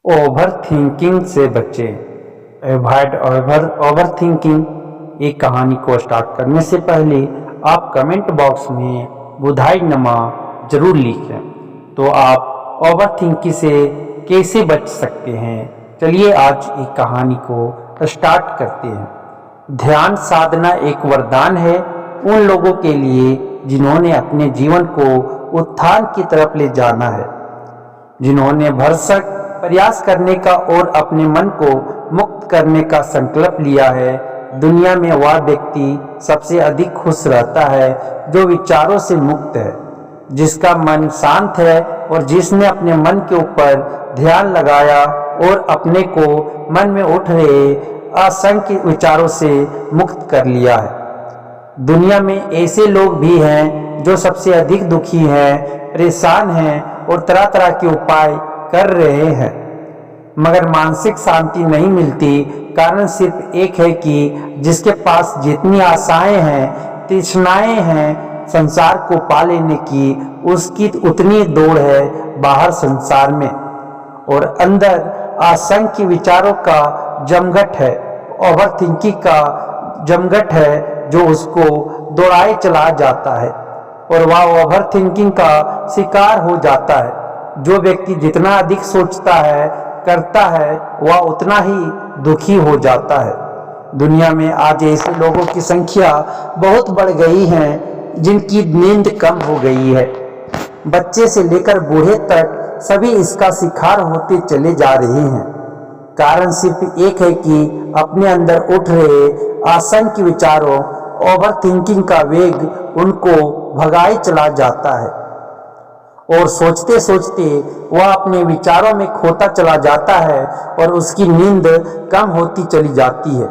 Over thinking से बचें। Avoid over thinking. एक कहानी को स्टार्ट करने से पहले आप कमेंट बॉक्स में बुधाई नमा जरूर लिखें। तो आप ओवर थिंकिंग से कैसे बच सकते हैं, चलिए आज एक कहानी को स्टार्ट करते हैं। ध्यान साधना एक वरदान है उन लोगों के लिए जिन्होंने अपने जीवन को उत्थान की तरफ ले जाना है, जिन्होंने भरसक प्रयास करने का और अपने मन को मुक्त करने का संकल्प लिया है। दुनिया में वह व्यक्ति सबसे अधिक खुश रहता है जो विचारों से मुक्त है, जिसका मन शांत है और जिसने अपने मन के ऊपर ध्यान लगाया और अपने को मन में उठ रहे असंख्य विचारों से मुक्त कर लिया है। दुनिया में ऐसे लोग भी हैं जो सबसे अधिक दुखी हैं, परेशान हैं और तरह तरह के उपाय कर रहे हैं, मगर मानसिक शांति नहीं मिलती। कारण सिर्फ एक है कि जिसके पास जितनी आशाएं हैं, तृष्णाएं हैं संसार को पा लेने की, उसकी उतनी दौड़ है बाहर संसार में, और अंदर असंख्य विचारों का जमघट है, ओवर थिंकिंग का जमघट है जो उसको दौड़ाए चला जाता है और वह ओवर थिंकिंग का शिकार हो जाता है। जो व्यक्ति जितना अधिक सोचता है, करता है, वह उतना ही दुखी हो जाता है। दुनिया में आज ऐसे लोगों की संख्या बहुत बढ़ गई है जिनकी नींद कम हो गई है। बच्चे से लेकर बूढ़े तक सभी इसका शिकार होते चले जा रहे हैं। कारण सिर्फ एक है कि अपने अंदर उठ रहे असंख्य विचारों, ओवर थिंकिंग का वेग उनको भगाए चला जाता है और सोचते सोचते वह अपने विचारों में खोता चला जाता है और उसकी नींद कम होती चली जाती है।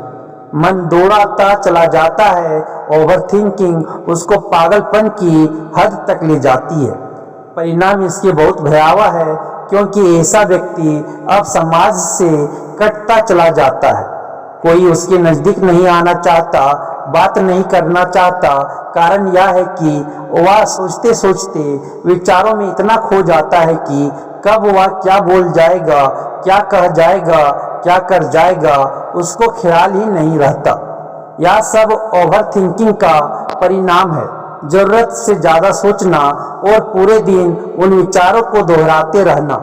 मन दौड़ाता चला जाता है। ओवर थिंकिंग उसको पागलपन की हद तक ले जाती है। परिणाम इसके बहुत भयावह है, क्योंकि ऐसा व्यक्ति अब समाज से कटता चला जाता है। कोई उसके नजदीक नहीं आना चाहता, बात नहीं करना चाहता। कारण यह है कि वह सोचते सोचते विचारों में इतना खो जाता है कि कब वह क्या बोल जाएगा, क्या कह जाएगा, क्या कर जाएगा, उसको ख्याल ही नहीं रहता। यह सब ओवर थिंकिंग का परिणाम है। जरूरत से ज्यादा सोचना और पूरे दिन उन विचारों को दोहराते रहना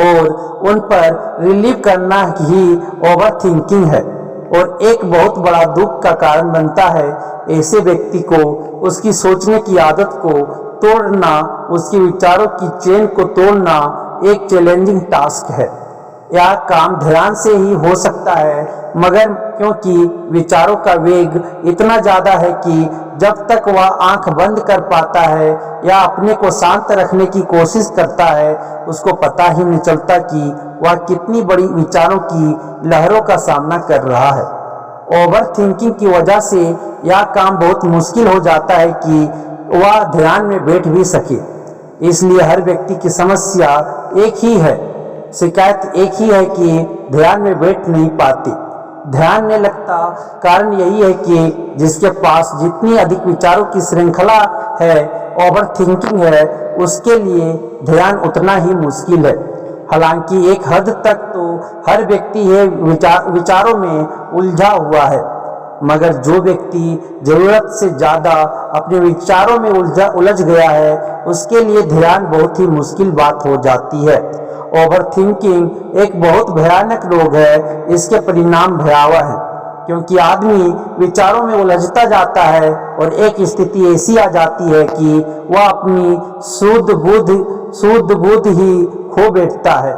और उन पर रिलीव करना ही ओवर थिंकिंग है, और एक बहुत बड़ा दुख का कारण बनता है। ऐसे व्यक्ति को उसकी सोचने की आदत को तोड़ना, उसके विचारों की चेन को तोड़ना एक चैलेंजिंग टास्क है। यह काम ध्यान से ही हो सकता है, मगर क्योंकि विचारों का वेग इतना ज्यादा है कि जब तक वह आंख बंद कर पाता है या अपने को शांत रखने की कोशिश करता है, उसको पता ही नहीं चलता कि वह कितनी बड़ी विचारों की लहरों का सामना कर रहा है। ओवर थिंकिंग की वजह से यह काम बहुत मुश्किल हो जाता है कि वह ध्यान में बैठ भी सके। इसलिए हर व्यक्ति की समस्या एक ही है, शिकायत एक ही है कि ध्यान में बैठ नहीं पाते, ध्यान नहीं लगता। कारण यही है कि जिसके पास जितनी अधिक विचारों की श्रृंखला है, ओवर थिंकिंग है, उसके लिए ध्यान उतना ही मुश्किल है। हालांकि एक हद तक तो हर व्यक्ति है विचारों में उलझा हुआ है, मगर जो व्यक्ति जरूरत से ज्यादा अपने विचारों में उलझ गया है, उसके लिए ध्यान बहुत ही मुश्किल बात हो जाती है। ओवर थिंकिंग एक बहुत भयानक रोग है। इसके परिणाम भयावह है, क्योंकि आदमी विचारों में उलझता जाता है और एक स्थिति ऐसी आ जाती है कि वह अपनी शुद्ध बुद्ध ही खो बैठता है।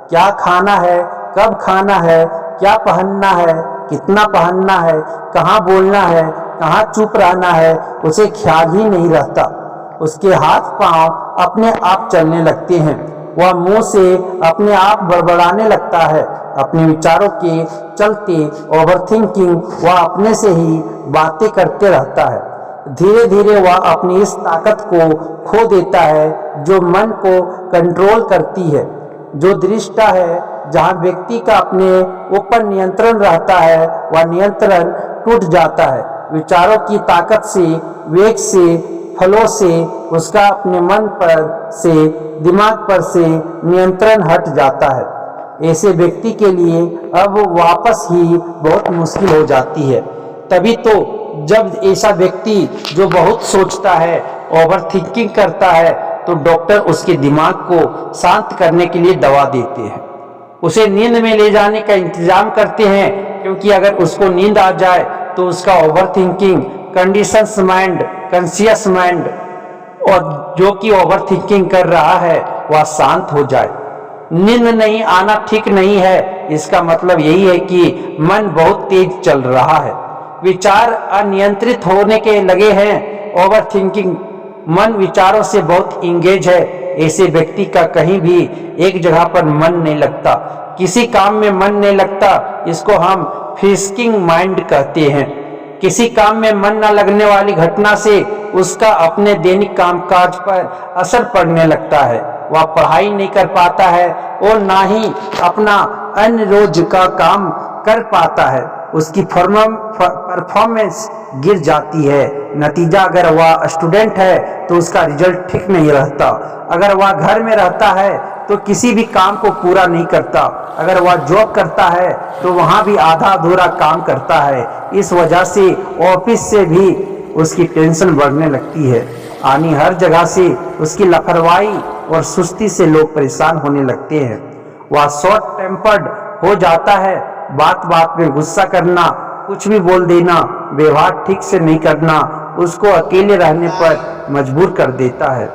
क्या खाना है, कब खाना है, क्या पहनना है, कितना पहनना है, कहाँ बोलना है, कहाँ चुप रहना है, उसे ख्याल ही नहीं रहता। उसके हाथ पांव अपने आप चलने लगते हैं। वह मुंह से अपने आप बड़बड़ाने लगता है। अपने विचारों के चलते ओवर थिंकिंग वह अपने से ही बातें करते रहता है। धीरे धीरे वह अपनी इस ताकत को खो देता है जो मन को कंट्रोल करती है, जो दृष्टा है, जहाँ व्यक्ति का अपने ऊपर नियंत्रण रहता है, वह नियंत्रण टूट जाता है। विचारों की ताकत से, वेग से, फलों से उसका अपने मन पर से, दिमाग पर से नियंत्रण हट जाता है। ऐसे व्यक्ति के लिए अब वापस ही बहुत मुश्किल हो जाती है। तभी तो जब ऐसा व्यक्ति जो बहुत सोचता है, ओवर थिंकिंग करता है, तो डॉक्टर उसके दिमाग को शांत करने के लिए दवा देते हैं, उसे नींद में ले जाने का इंतजाम करते हैं, क्योंकि अगर उसको नींद आ जाए तो उसका over thinking, conditions mind, conscious mind और जो कि ओवर थिंकिंग कर रहा है वह शांत हो जाए। नींद नहीं आना ठीक नहीं है, इसका मतलब यही है कि मन बहुत तेज चल रहा है, विचार अनियंत्रित होने के लगे हैं। ओवर थिंकिंग मन विचारों से बहुत इंगेज है। ऐसे व्यक्ति का कहीं भी एक जगह पर मन नहीं लगता, किसी काम में मन नहीं लगता, इसको हम फिस्किंग माइंड कहते हैं। किसी काम में मन न लगने वाली घटना से उसका अपने दैनिक कामकाज पर असर पड़ने लगता है, वह पढ़ाई नहीं कर पाता है और ना ही अपना अन्य रोज का काम कर पाता है, उसकी परफॉर्मेंस गिर जाती है। नतीजा, अगर वह स्टूडेंट है तो उसका रिजल्ट ठीक नहीं रहता, अगर वह घर में रहता है तो किसी भी काम को पूरा नहीं करता, अगर वह जॉब करता है तो वहाँ भी आधा अधूरा काम करता है। इस वजह से ऑफिस से भी उसकी टेंशन बढ़ने लगती है, यानी हर जगह से उसकी लापरवाही और सुस्ती से लोग परेशान होने लगते हैं। वह शॉर्ट टेम्पर्ड हो जाता है, बात बात में गुस्सा करना, कुछ भी बोल देना, व्यवहार ठीक से नहीं करना उसको अकेले रहने पर मजबूर कर देता है।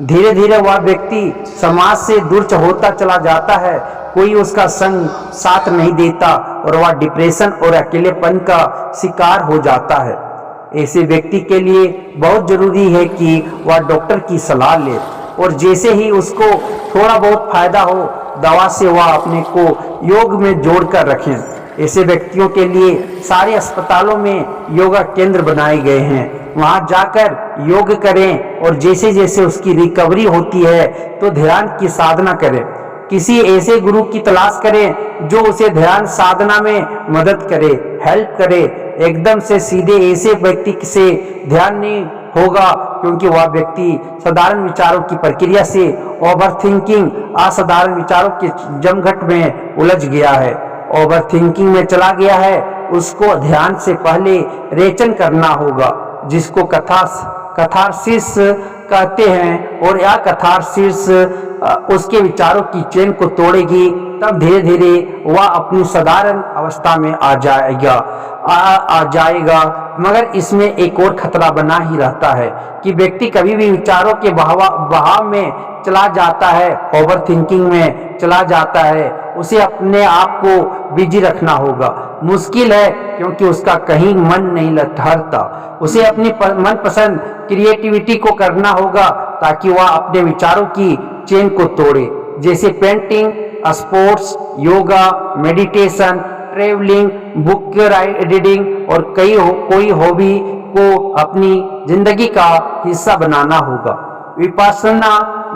धीरे धीरे वह व्यक्ति समाज से दूर होता चला जाता है, कोई उसका संग साथ नहीं देता और वह डिप्रेशन और अकेलेपन का शिकार हो जाता है। ऐसे व्यक्ति के लिए बहुत जरूरी है कि वह डॉक्टर की सलाह ले और जैसे ही उसको थोड़ा बहुत फायदा हो, दवा से वह अपने को योग में जोड़कर रखें। ऐसे व्यक्तियों के लिए सारे अस्पतालों में योगा केंद्र बनाए गए हैं, वहां जाकर योग करें और जैसे जैसे उसकी रिकवरी होती है तो ध्यान की साधना करें। किसी ऐसे गुरु की तलाश करें जो उसे ध्यान साधना में मदद करे, हेल्प करे। एकदम से सीधे ऐसे व्यक्ति से ध्यान नहीं होगा, क्योंकि वह व्यक्ति साधारण विचारों की प्रक्रिया से ओवर थिंकिंग, असाधारण विचारों के जमघट में उलझ गया है, ओवर थिंकिंग में चला गया है। उसको ध्यान से पहले रेचन करना होगा, जिसको कथारसिस कहते हैं, और यह कथारसिस उसके विचारों की चेन को तोड़ेगी, तब धीरे धीरे वह अपनी साधारण अवस्था में आ जाएगा। मगर इसमें एक और खतरा बना ही रहता है कि व्यक्ति कभी भी विचारों के बहाव में चला जाता है, ओवर थिंकिंग में चला जाता है। उसे अपने आप को बिजी रखना होगा, मुश्किल है क्योंकि उसका कहीं मन नहीं ठहरता। उसे अपनी मनपसंद क्रिएटिविटी को करना होगा ताकि वह अपने विचारों की चेन को तोड़े, जैसे painting, sports, yoga, meditation, travelling, book reading और कोई हॉबी को अपनी जिंदगी का हिस्सा बनाना होगा। विपश्यना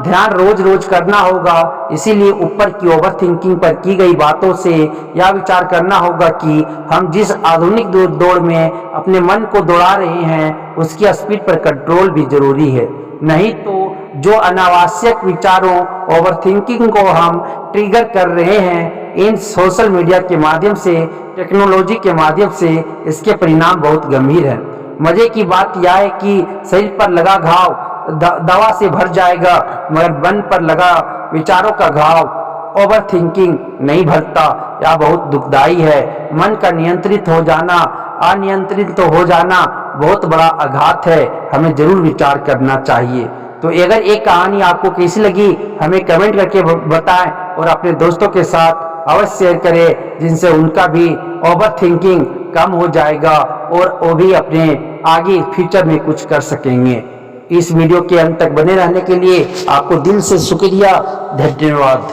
ध्यान रोज रोज करना होगा। इसीलिए ऊपर की ओवर थिंकिंग पर की गई बातों से यह विचार करना होगा कि हम जिस आधुनिक दौड़ में अपने मन को दौड़ा रहे हैं उसकी स्पीड पर कंट्रोल भी जरूरी है। नहीं तो जो अनावश्यक विचारों, ओवर थिंकिंग को हम ट्रिगर कर रहे हैं इन सोशल मीडिया के माध्यम से, टेक्नोलॉजी के माध्यम से, इसके परिणाम बहुत गंभीर हैं। मजे की बात यह है कि शरीर पर लगा घाव दवा से भर जाएगा, मगर मन पर लगा विचारों का घाव ओवर थिंकिंग नहीं भरता। यह बहुत दुखदाई है। मन का नियंत्रित हो जाना, अनियंत्रित हो जाना बहुत बड़ा आघात है, हमें जरूर विचार करना चाहिए। तो अगर एक कहानी आपको कैसी लगी हमें कमेंट करके बताएं और अपने दोस्तों के साथ अवश्य शेयर करें, जिनसे उनका भी ओवर थिंकिंग कम हो जाएगा और वो भी अपने आगे फ्यूचर में कुछ कर सकेंगे। इस वीडियो के अंत तक बने रहने के लिए आपको दिल से शुक्रिया, धन्यवाद।